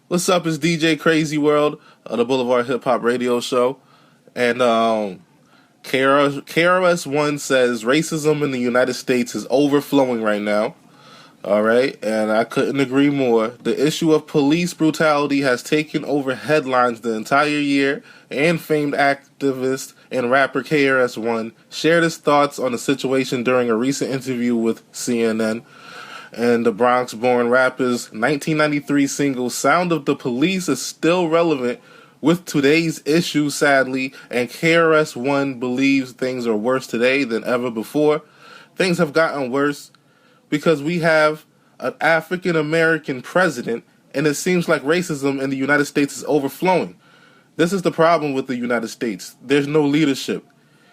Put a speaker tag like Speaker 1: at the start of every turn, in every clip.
Speaker 1: What's up? It's DJ Crazy World, the Boulevard Hip Hop Radio Show, and KRS-One says racism in the United States is overflowing right now. All right, and I couldn't agree more. The issue of police brutality has taken over headlines the entire year, and famed activist and rapper KRS-One shared his thoughts on the situation during a recent interview with CNN. And the Bronx-born rapper's 1993 single "Sound of the Police" is still relevant with today's issue, sadly, and KRS-One believes things are worse today than ever before. Things have gotten worse because we have an African-American president, and it seems like racism in the United States is overflowing. This is the problem with the United States. There's no leadership.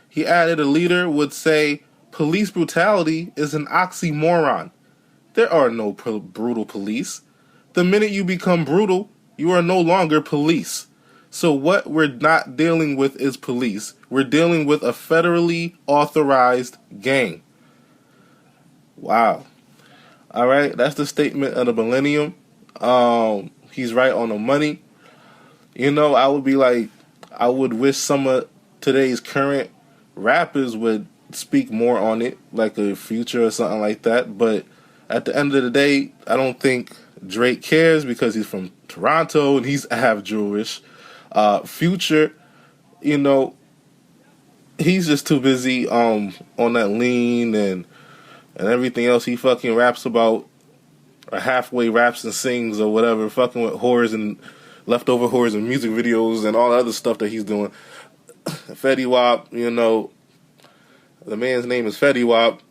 Speaker 1: He added a leader would say police brutality is an oxymoron. There are no brutal police. The minute you become brutal, you are no longer police. So what we're not dealing with is police. We're dealing with a federally authorized gang. Wow. All right, that's the statement of the millennium. He's right on the money. You know, I would wish some of today's current rappers would speak more on it, like a Future or something like that. But at the end of the day, I don't think Drake cares because he's from Toronto and he's half Jewish. Future, you know, he's just too busy on that lean and everything else he fucking raps about, or halfway raps and sings or whatever, fucking with whores and leftover whores and music videos and all the other stuff that he's doing. Fetty Wap, you know, the man's name is Fetty Wap.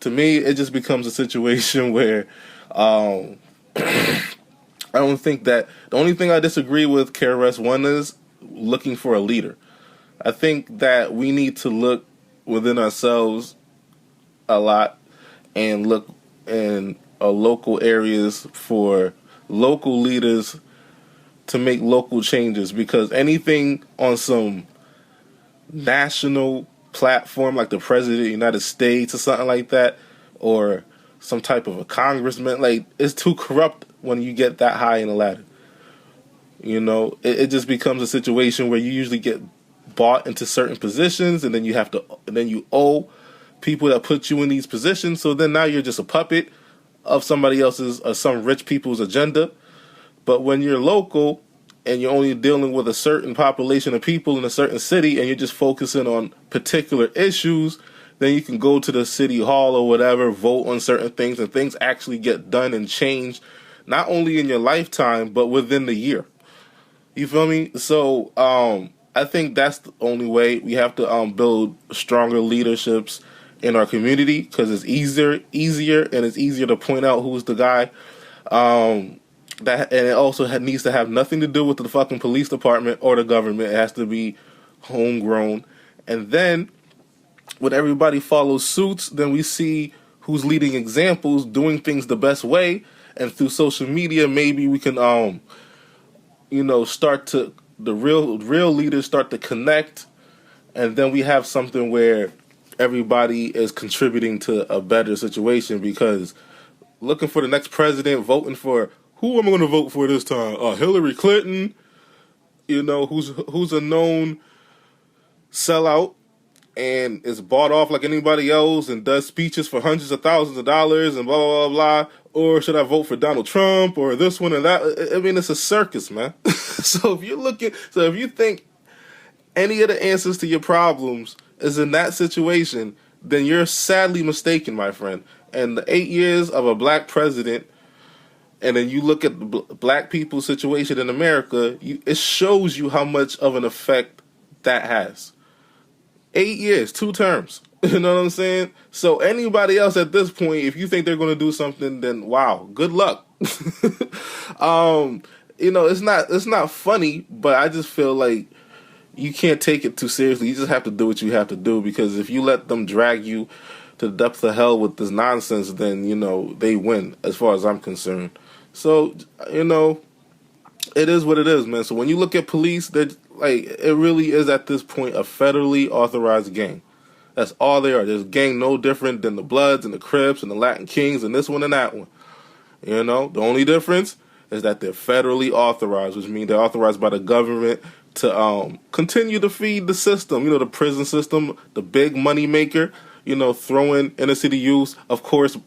Speaker 1: To me, it just becomes a situation where I don't think that the only thing I disagree with KRS-One is looking for a leader. I think that we need to look within ourselves a lot and look in local areas for local leaders to make local changes, because anything on some national platform like the President of the United States or something like that, or some type of a congressman, like, it's too corrupt when you get that high in the ladder. You know, it just becomes a situation where you usually get bought into certain positions, and then you owe people that put you in these positions. So then now you're just a puppet of somebody else's or some rich people's agenda. But when you're local and you're only dealing with a certain population of people in a certain city and you're just focusing on particular issues, then you can go to the city hall or whatever, vote on certain things, and things actually get done and changed, not only in your lifetime, but within the year. You feel me? So I think that's the only way. We have to build stronger leaderships in our community, because it's easier, and it's easier to point out who's the guy. And it also needs to have nothing to do with the fucking police department or the government. It has to be homegrown. And then when everybody follows suits, then we see who's leading examples, doing things the best way. And through social media, maybe we can, start to, the real leaders start to connect. And then we have something where everybody is contributing to a better situation, because looking for the next president, voting for who am I going to vote for this time? Hillary Clinton, who's a known sellout and is bought off like anybody else and does speeches for hundreds of thousands of dollars and blah, blah, blah, blah. Or should I vote for Donald Trump or this one and that? I mean, it's a circus, man. So if you think any of the answers to your problems is in that situation, then you're sadly mistaken, my friend. And the 8 years of a black president, and then you look at the black people's situation in America, it shows you how much of an effect that has. 8 years, 2 terms. You know what I'm saying? So anybody else at this point, if you think they're going to do something, then wow, good luck. It's not funny, but I just feel like you can't take it too seriously. You just have to do what you have to do, because if you let them drag you to the depths of hell with this nonsense, then, they win as far as I'm concerned. So, it is what it is, man. So when you look at police, it really is at this point a federally authorized gang. That's all they are. There's a gang no different than the Bloods and the Crips and the Latin Kings and this one and that one. The only difference is that they're federally authorized, which means they're authorized by the government to continue to feed the system. You know, the prison system, the big money maker. You know, throwing inner city youth, of course,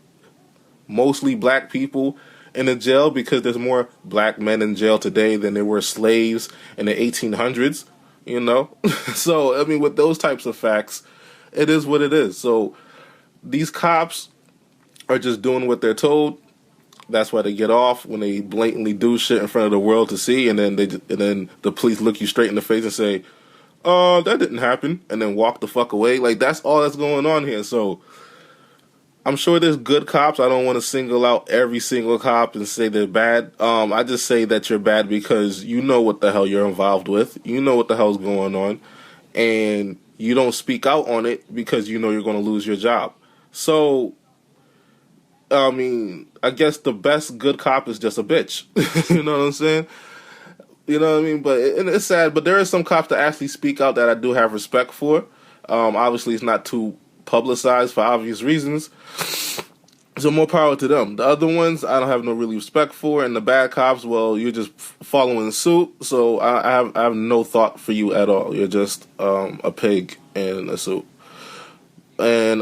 Speaker 1: mostly black people in the jail, because there's more black men in jail today than there were slaves in the 1800s. You know, so I mean, with those types of facts, it is what it is. So these cops are just doing what they're told. That's why they get off when they blatantly do shit in front of the world to see, and then the police look you straight in the face and say, "Oh, that didn't happen," and then walk the fuck away. Like, that's all that's going on here. So I'm sure there's good cops. I don't want to single out every single cop and say they're bad. I just say that you're bad because you know what the hell you're involved with. You know what the hell's going on, and you don't speak out on it because you know you're going to lose your job. So, I mean, I guess the best good cop is just a bitch. You know what I'm saying? You know what I mean? But it's sad. But there are some cops that actually speak out that I do have respect for. Obviously, it's not too publicized for obvious reasons. So more power to them. The other ones, I don't have no really respect for. And the bad cops, well, you're just following suit. So I have no thought for you at all. You're just a pig in a suit. And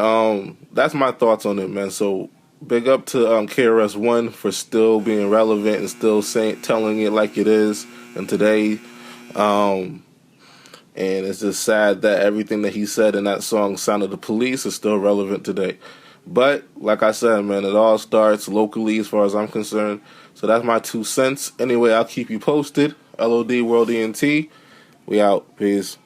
Speaker 1: that's my thoughts on it, man. So big up to KRS-One for still being relevant and still telling it like it is. And today, and it's just sad that everything that he said in that song, Sound of the Police, is still relevant today. But, like I said, man, it all starts locally as far as I'm concerned. So that's my 2 cents. Anyway, I'll keep you posted. LOD World ENT. We out. Peace.